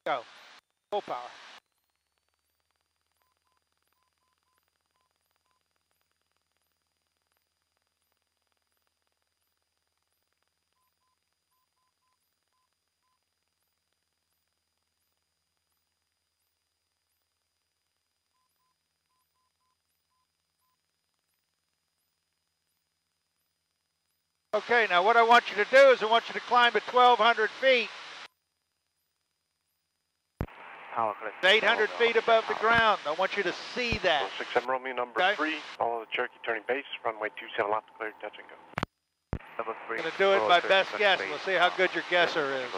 Go. Full power. Okay, now what I want you to do is I want you to climb at 1,200 feet. 800 feet above the ground. I want you to see that. 67 Romeo number 3, follow the Cherokee turning base, runway 27 left, cleared, touch and go. Number 3. I'm going to do it by best guess. We'll see how good your guesser is.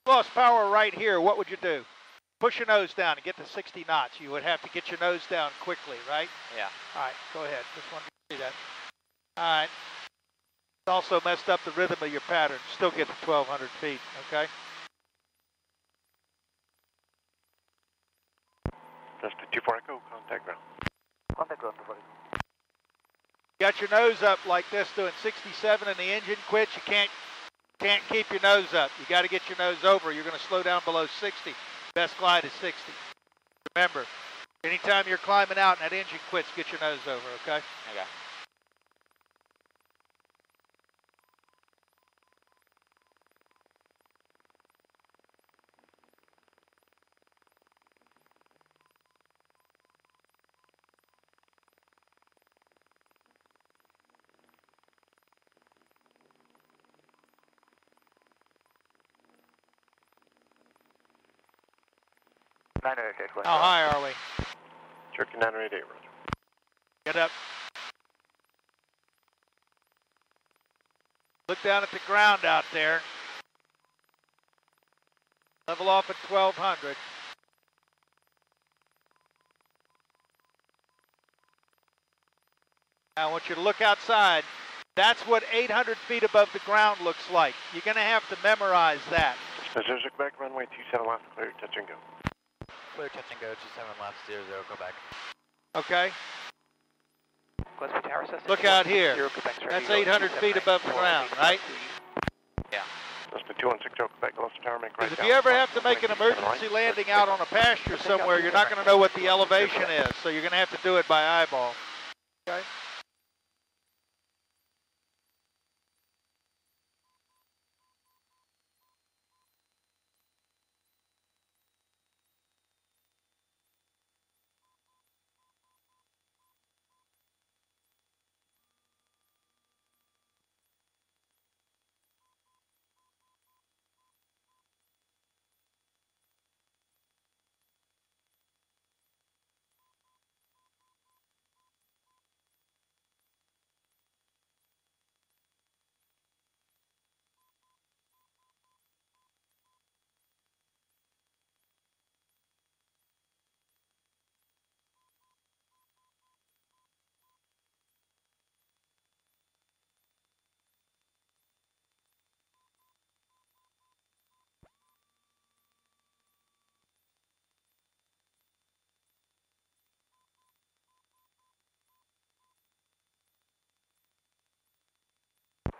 Lost power right here, what would you do? Push your nose down and get to 60 knots. You would have to get your nose down quickly, right? Yeah. All right, go ahead. Just wanted to see that. All right. It's also messed up the rhythm of your pattern. Still get to 1,200 feet, okay? Just a 24 Echo, contact ground. Contact ground, everybody. Got your nose up like this, doing 67, and the engine quits. You can't keep your nose up. You got to get your nose over. You're going to slow down below 60. Best glide is 60. Remember, anytime you're climbing out and that engine quits, get your nose over, okay? Okay. How high are we? Cherokee 988, roger. Get up. Look down at the ground out there. Level off at 1,200. Now I want you to look outside. That's what 800 feet above the ground looks like. You're going to have to memorize that. Pacific Quebec, runway 27 left, clear, touch and go. Clear, touch and go, 27 left, 00, go back. Okay? Gillespie Tower system. Look out here. That's 800 feet above the ground, right? Yeah. Just a 2160 Quebec, Gillespie Tower, make right If down. you ever have to make an emergency landing out on a pasture somewhere, you're not going to know what the elevation is, so you're going to have to do it by eyeball. Okay?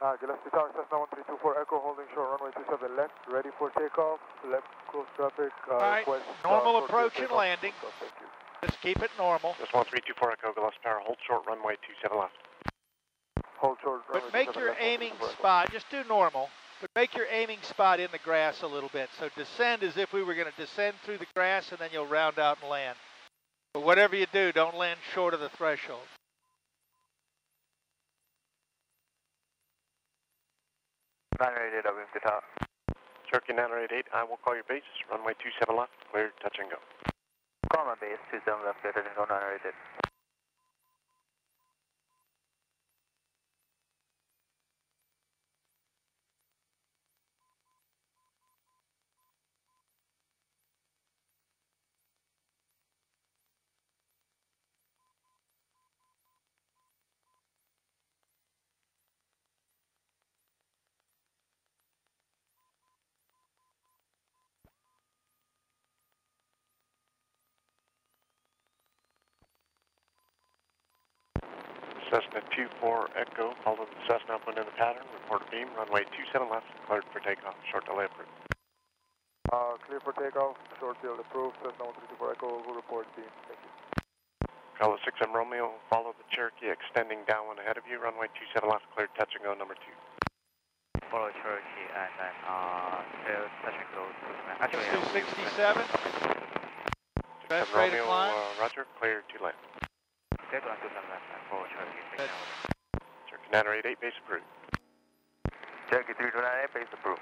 Gillespie Tower, Cessna 1324 Echo, holding short, runway 27 left, ready for takeoff, left close traffic, All right, west, normal approach and landing. Thank you. Just keep it normal. Just 1324 Echo, Gillespie Tower, hold short, runway 27 left. Hold short, runway But make 27 your left, aiming 1324 Echo. spot, just do normal, but make your aiming spot in the grass a little bit. So descend as if we were going to descend through the grass, and then you'll round out and land. But whatever you do, don't land short of the threshold. Cherokee 988, I will call your base, runway 27 left, clear, touch and go. Call my base, 27 left, clear, touch and go, 988. Cessna 24 Echo, follow the Cessna upwind in the pattern, report a beam, runway 27 left, cleared for takeoff, short delay approved. Clear for takeoff, short field approved, Cessna 134 Echo, will report beam. Thank you. Kilo 6M Romeo, follow the Cherokee extending downwind ahead of you, runway 27 left, cleared touch and go number 2. Follow Cherokee and then clear touch and go to actually 267. Best rate of Romeo, climb. Roger, clear to land. clear to land to left and follow Cherokee. Good. Cherokee 988, base approved. Cherokee 3298, base approved.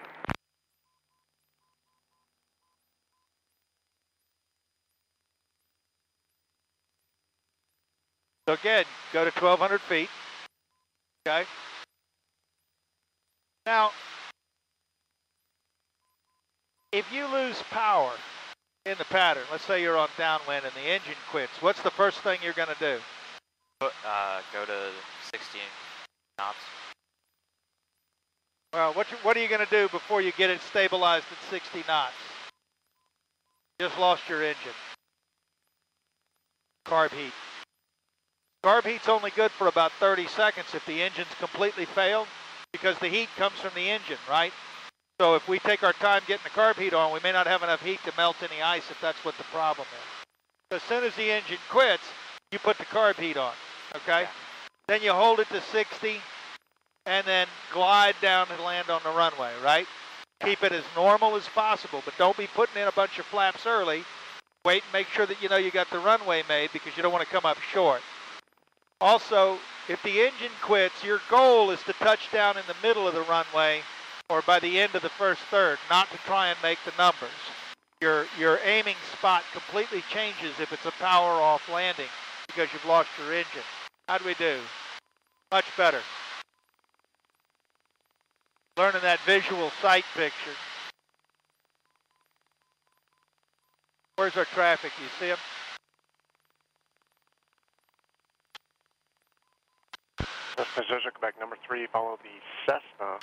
So again, go to 1,200 feet. Okay. Now, if you lose power in the pattern, let's say you're on downwind and the engine quits, what's the first thing you're going to do? Go to 16 knots. Well, what are you going to do before you get it stabilized at 60 knots? Just lost your engine. Carb heat. Carb heat's only good for about 30 seconds if the engine's completely failed, because the heat comes from the engine, right? So if we take our time getting the carb heat on, we may not have enough heat to melt any ice if that's what the problem is. So as soon as the engine quits, you put the carb heat on, okay? Yeah. Then you hold it to 60 and then glide down and land on the runway, right? Keep it as normal as possible, but don't be putting in a bunch of flaps early. Wait and make sure that you know you got the runway made, because you don't want to come up short. Also, if the engine quits, your goal is to touch down in the middle of the runway or by the end of the first third, not to try and make the numbers. Your aiming spot completely changes if it's a power off landing because you've lost your engine. How do we do? Much better. Learning that visual sight picture. Where's our traffic? You see them? Cessna Zurich, Quebec number 3, follow the Cessna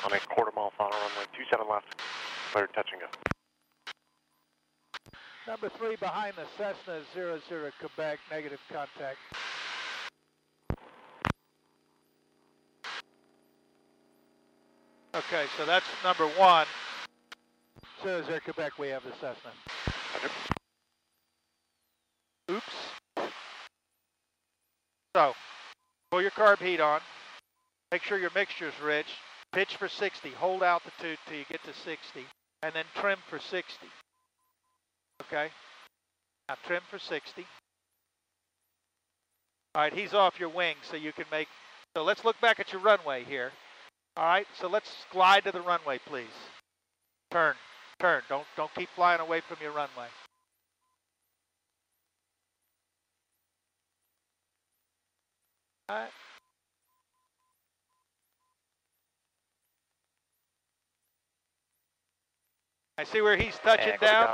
on a quarter-mile final runway 27 left, cleared touch and go. Number 3 behind the Cessna 00 Quebec, negative contact. Okay, so that's number 1. 00 Quebec, we have the Cessna. Roger. Oops. So, pull your carb heat on. Make sure your mixture's rich. Pitch for 60. Hold altitude till you get to 60. And then trim for 60. Okay? Now trim for 60. All right, he's off your wing so you can make... So let's look back at your runway here. All right, so let's glide to the runway, please. Turn. Turn. Don't keep flying away from your runway. All right. I see where he's touching down.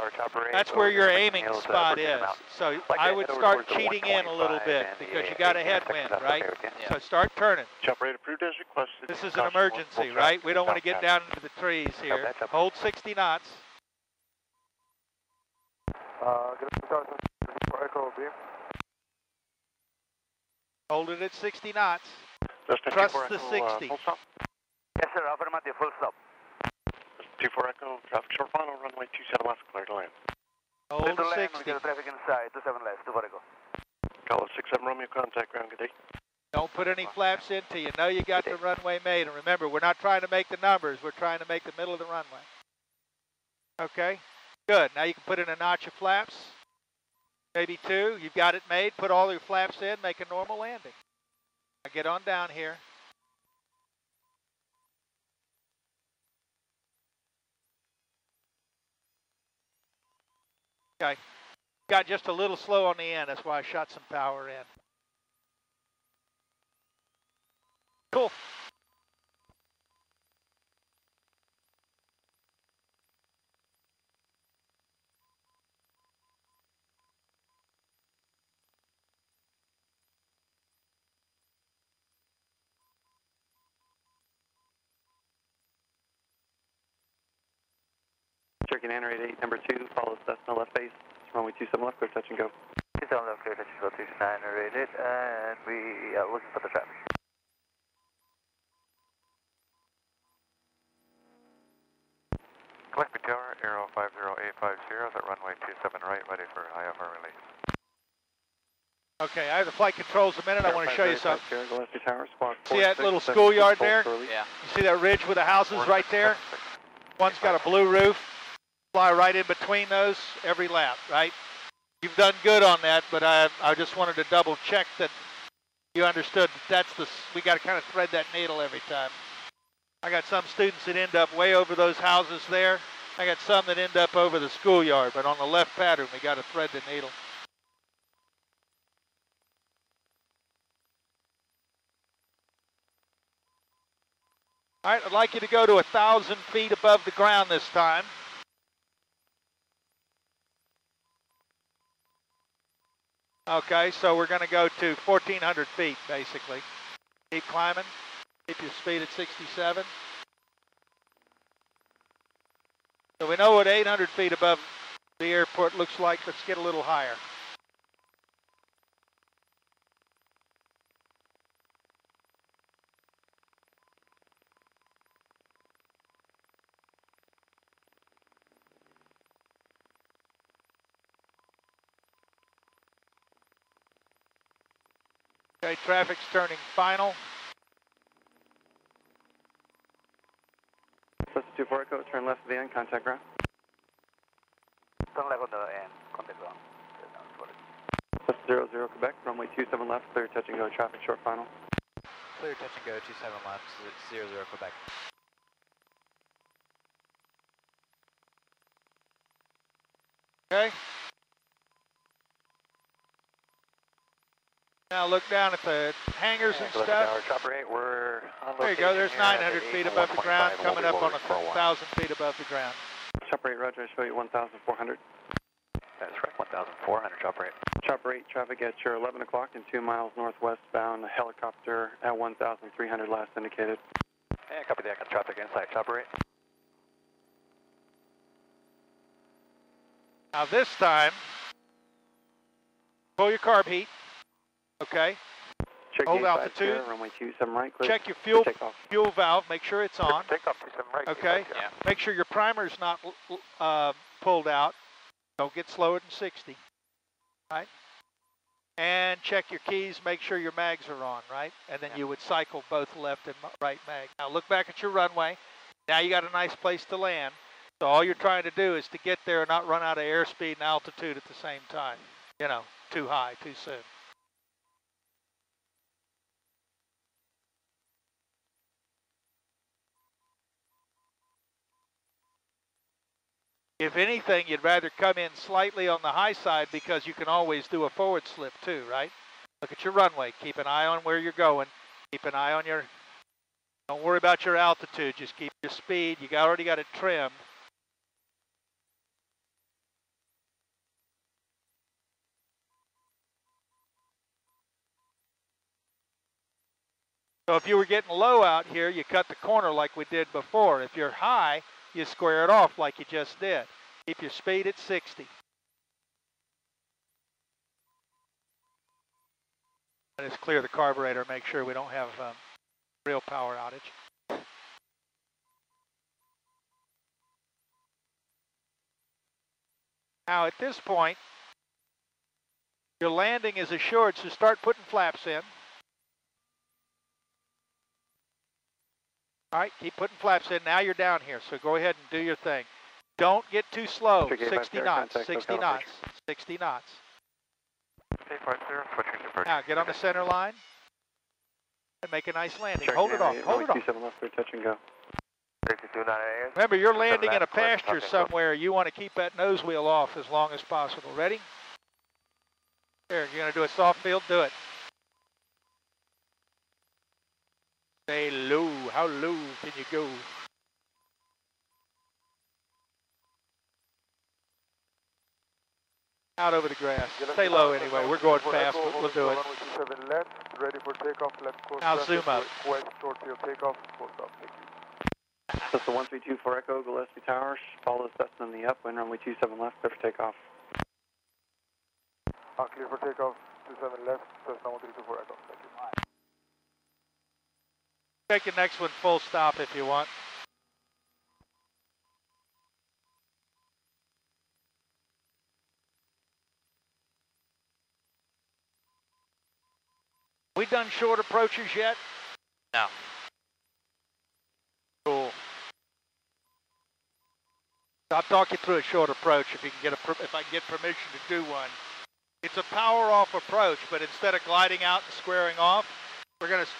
That's where your aiming spot is. So I would start cheating in a little bit because you got a headwind, right? So start turning. Jump rate approved as requested. This is an emergency, right? We don't want to get down into the trees here. Hold 60 knots. Echo beam. Hold it at 60 knots. Cessna Trust 24 the Echo, 60. full stop. Yes, sir. Affirmative. Full stop. 24 Echo, traffic short final, runway 27 left, clear to land. Hold Clear to land. We 60. get the traffic inside. 27 left. 24 Echo. Kilo 67 Romeo, contact ground, good day. Don't put any flaps in till you know you got the runway made. And remember, we're not trying to make the numbers. We're trying to make the middle of the runway. Okay? Good. Now you can put in a notch of flaps. Maybe 2. You've got it made. Put all your flaps in. Make a normal landing. Now get on down here. Okay. Got just a little slow on the end. That's why I shot some power in. Cool. Cherokee 988, number 2, follow Cessna left base, runway 27 left, clear touch and go. 27 left, clear touch and go 29 rated, and we are looking for the traffic. Gillespie Tower, Aero 50850 at runway 27 right, ready for IFR release. Okay, I have the flight controls a minute. I want to show you something. Gillespie Tower, squawk See that little schoolyard there? Yeah. You see that ridge with the houses right there? One's got a blue roof. Fly right in between those every lap, right? You've done good on that, but I just wanted to double check that you understood that we got to kind of thread that needle every time. I got some students that end up way over those houses there. I got some that end up over the schoolyard, but on the left pattern, we got to thread the needle. All right, I'd like you to go to 1,000 feet above the ground this time. Okay, so we're going to go to 1,400 feet, basically. Keep climbing. Keep your speed at 67. So we know what 800 feet above the airport looks like. Let's get a little higher. Okay, traffic's turning final. Cessna 24 Echo, turn left to the end, contact ground. Turn left on the end, contact ground. Cessna 00 Quebec, runway 27 left, clear touch and go, traffic short final. Clear touch and go 27 left, 00 Quebec. Okay. Now look down at the hangars and stuff. Chopper 8, we're on There you go, there's 900 feet above the ground, coming up on 1,000 feet above the ground. Chopper 8, roger, I show you 1,400. That's right, 1,400, Chopper 8. Chopper 8, traffic at your 11 o'clock and 2 miles northwest bound, helicopter at 1,300 last indicated. And copy that, got traffic inside, Chopper 8. Now this time, pull your carb heat, okay? Check Hold gate five altitude. zero, runway 27 right, clear. Check your fuel valve, make sure it's on, Takeoff 27 right. okay? Yeah. Make sure your primer's not pulled out. Don't get slower than 60, right? And check your keys, make sure your mags are on, right? And then you would cycle both left and right mag. Now look back at your runway. Now you got a nice place to land. So all you're trying to do is to get there and not run out of airspeed and altitude at the same time. You know, too high, too soon. If anything, you'd rather come in slightly on the high side because you can always do a forward slip too, right? Look at your runway. Keep an eye on where you're going. Keep an eye on your, don't worry about your altitude. Just keep your speed. You already got it trimmed. So if you were getting low out here, you cut the corner like we did before. If you're high, you square it off like you just did. Keep your speed at 60. And just clear the carburetor, make sure we don't have real power outage. Now at this point, your landing is assured, so start putting flaps in. All right, keep putting flaps in. Now you're down here, so go ahead and do your thing. Don't get too slow. 60 knots, 60 knots, 60 knots. 850, switching to Virgin. Now get on the center line and make a nice landing. Hold it off, hold it off. 27 left, clear touch and go. Remember, you're landing in a pasture somewhere. You want to keep that nose wheel off as long as possible. Ready? Here, you're going to do a soft field? Do it. Stay low. How low can you go? Out over the grass. Stay low anyway. We're going fast, but we'll do it. Left, ready for takeoff, left course. Now zoom up. West, short field takeoff, full stop, thank you. Cessna 1324 Echo, Gillespie Tower, follow Cessna in the up, wind runway 27 left, clear for takeoff. Clear for takeoff, 27 left, Cessna 1324 Echo. Thank you. Take the next one full stop if you want. We done short approaches yet? No. Cool. I'll talk you through a short approach if you can if I can get permission to do one. It's a power off approach, but instead of gliding out and squaring off, we're going to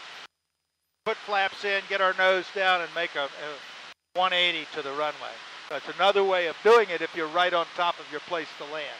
put flaps in, get our nose down, and make a 180 to the runway. That's another way of doing it if you're right on top of your place to land.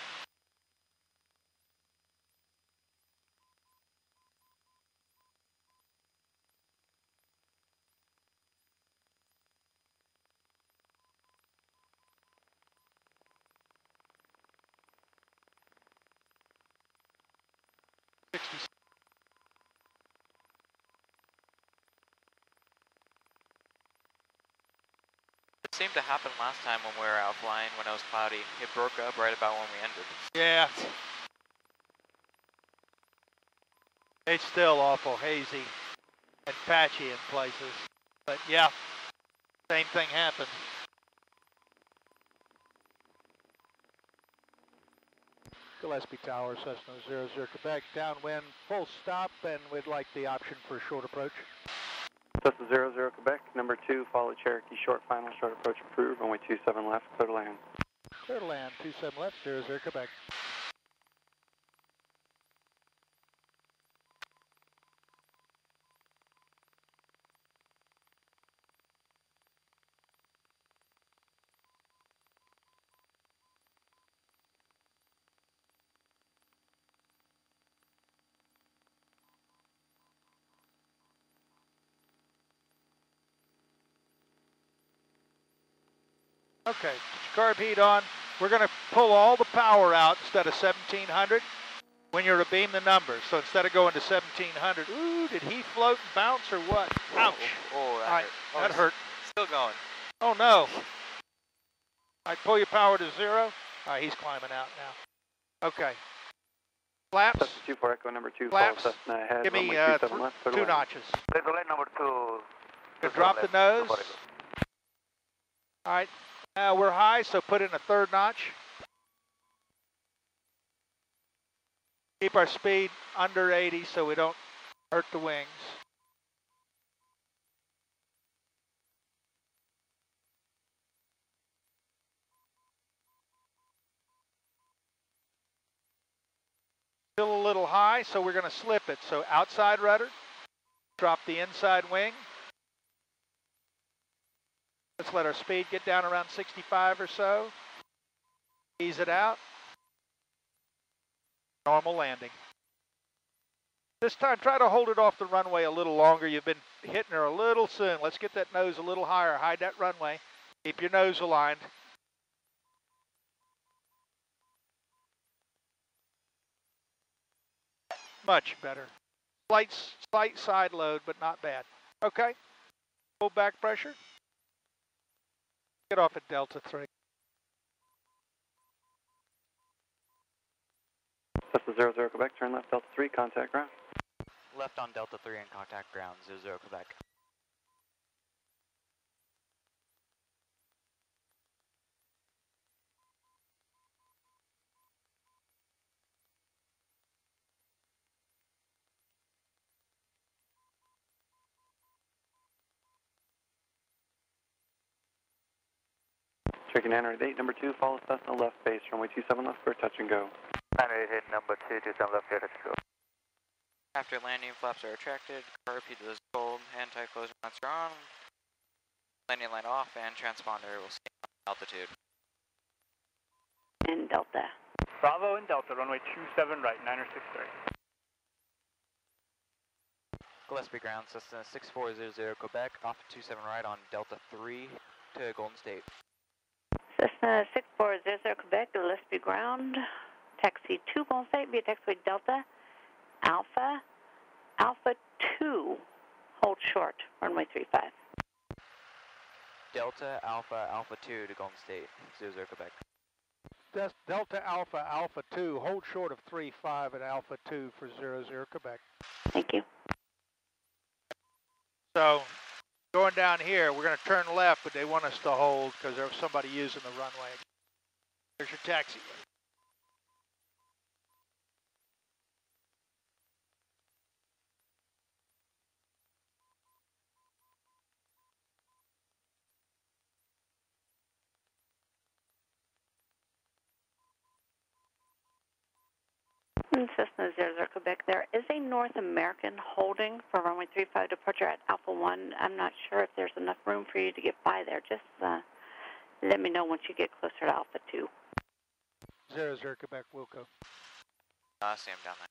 It seemed to happen last time when we were out flying when it was cloudy. It broke up right about when we ended. Yeah. It's still awful hazy and patchy in places. But yeah, same thing happened. Gillespie Tower, Cessna 00 Quebec, downwind, full stop, and we'd like the option for short approach. Cessna 00 Quebec, number 2, follow Cherokee, short final, short approach approved, runway 27 left, clear to land. Clear to land, 27 left, 00 Quebec. Okay, put your carb heat on. We're going to pull all the power out instead of 1700 when you're to beam the numbers. So instead of going to 1700, ooh, did he float and bounce or what? Ouch. Oh, that All right, hurt. Oh, that hurt. Still going. Oh no. All right, pull your power to 0. All right, he's climbing out now. Okay. Flaps. Cessna 24 Echo, number 2, Flaps. follow Cessna ahead, Give me runway 27 left, clear to 2 land. notches. Clear to land number 2. Good, drop the nose. All right, now we're high, so put in a 3rd notch. Keep our speed under 80 so we don't hurt the wings. Still a little high, so we're going to slip it. So outside rudder, drop the inside wing. Let's let our speed get down around 65 or so. Ease it out. Normal landing. This time, try to hold it off the runway a little longer. You've been hitting her a little soon. Let's get that nose a little higher. Hide that runway. Keep your nose aligned. Much better. Slight side load, but not bad. Okay. Full back pressure. Get off at Delta 3. Cessna 00 Quebec, turn left, Delta 3, contact ground. Left on Delta 3 and contact ground, 00 Quebec. Cherokee 908, number 2, follow Cessna left base, runway 27 left, clear touch and go. 988 number 2, 27 left, clear touch and go. After landing, flaps are retracted, carb heat is cold, anti-closure lights are on, landing light off, and transponder will stay on altitude. In Delta. Bravo and Delta, runway 27 right, 963. Gillespie ground, Cessna 6400 Quebec, off 27 right on Delta 3 to Golden State. Cessna 6400 Quebec, Gillespie ground. Taxi 2 Golden State via taxiway Delta. Alpha 2, hold short, runway 35. Delta, Alpha 2 to Golden State, 00 Quebec. Delta Alpha, Alpha 2, hold short of 35 at Alpha 2 for 00 Quebec. Thank you. So, going down here, we're going to turn left, but they want us to hold because there's somebody using the runway. There's your taxi. Cessna 00 Quebec, there is a North American holding for runway 35 departure at Alpha 1. I'm not sure if there's enough room for you to get by there. Just let me know once you get closer to Alpha 2. 00 Quebec, Wilco. See him down there.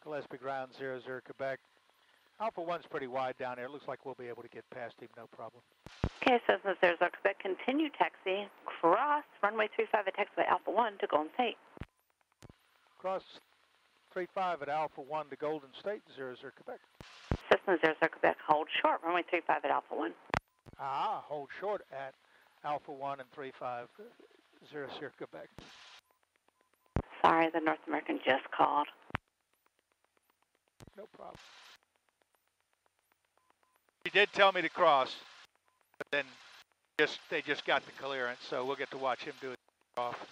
Gillespie ground 00 Quebec. Alpha 1's pretty wide down there. It looks like we'll be able to get past him, no problem. Okay, Cessna 00 Quebec, continue taxi, cross runway 35 at taxiway Alpha 1 to Golden State. Cross 35 at Alpha 1 to Golden State, 00 Quebec. Cessna 00 Quebec, hold short, runway 35 at Alpha 1. Hold short at Alpha 1 and 35, 00 Quebec. Sorry, the North American just called. No problem. He did tell me to cross, but then they just got the clearance, so we'll get to watch him do it off.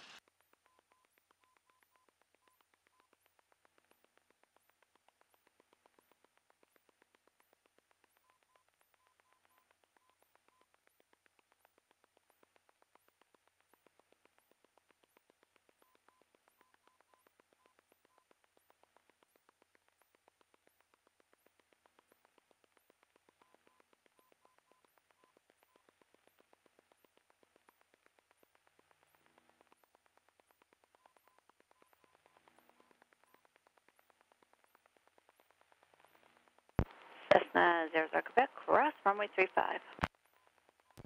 Cessna 00 Quebec, cross runway 35.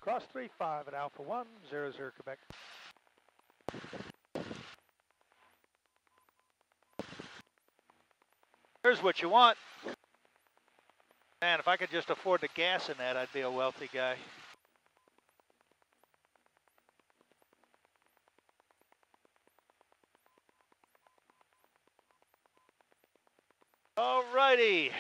Cross 35 at Alpha 1, 00 Quebec. Here's what you want. Man, if I could just afford the gas in that, I'd be a wealthy guy. All righty.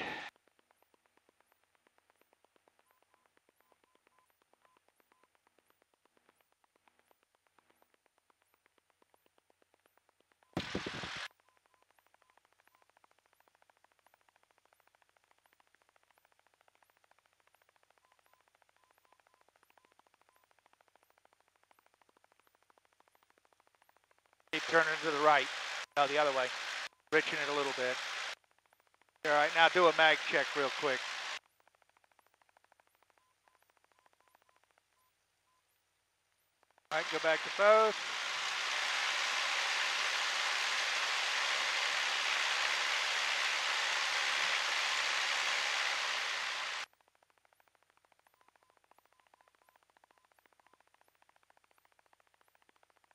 Keep turning to the right. No, the other way. Riching it a little bit. All right, now do a mag check real quick. All right, go back to both.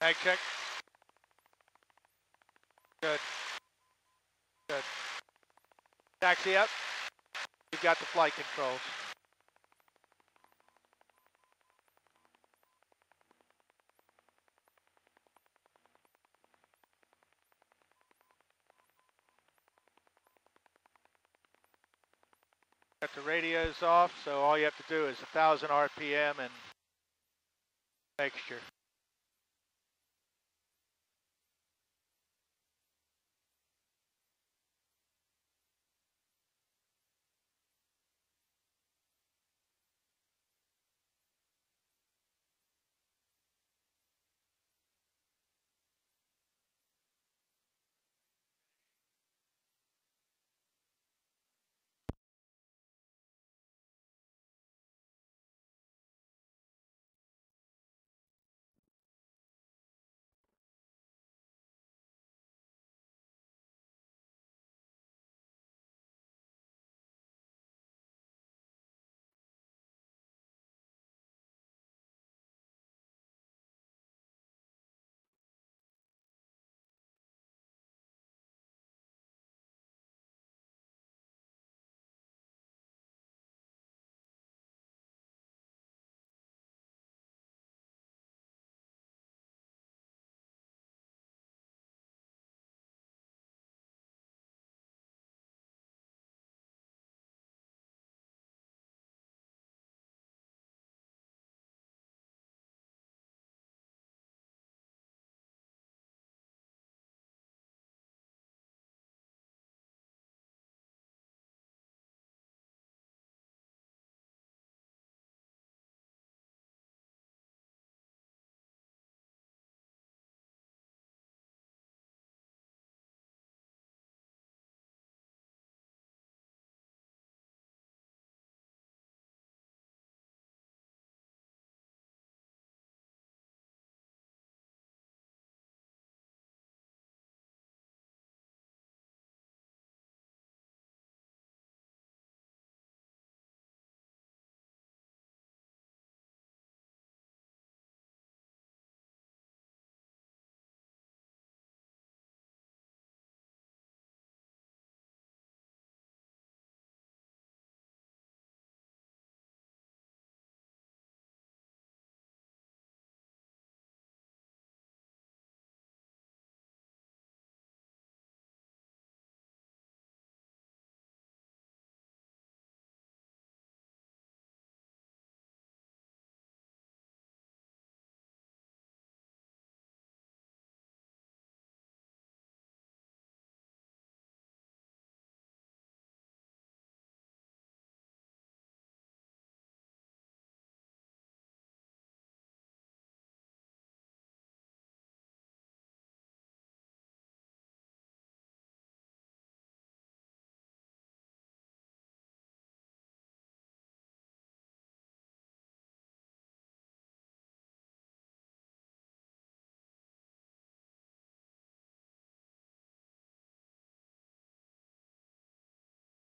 Mag check. Good. Good. Taxi up. You've got the flight controls. Got the radios off, so all you have to do is 1,000 RPM and mixture.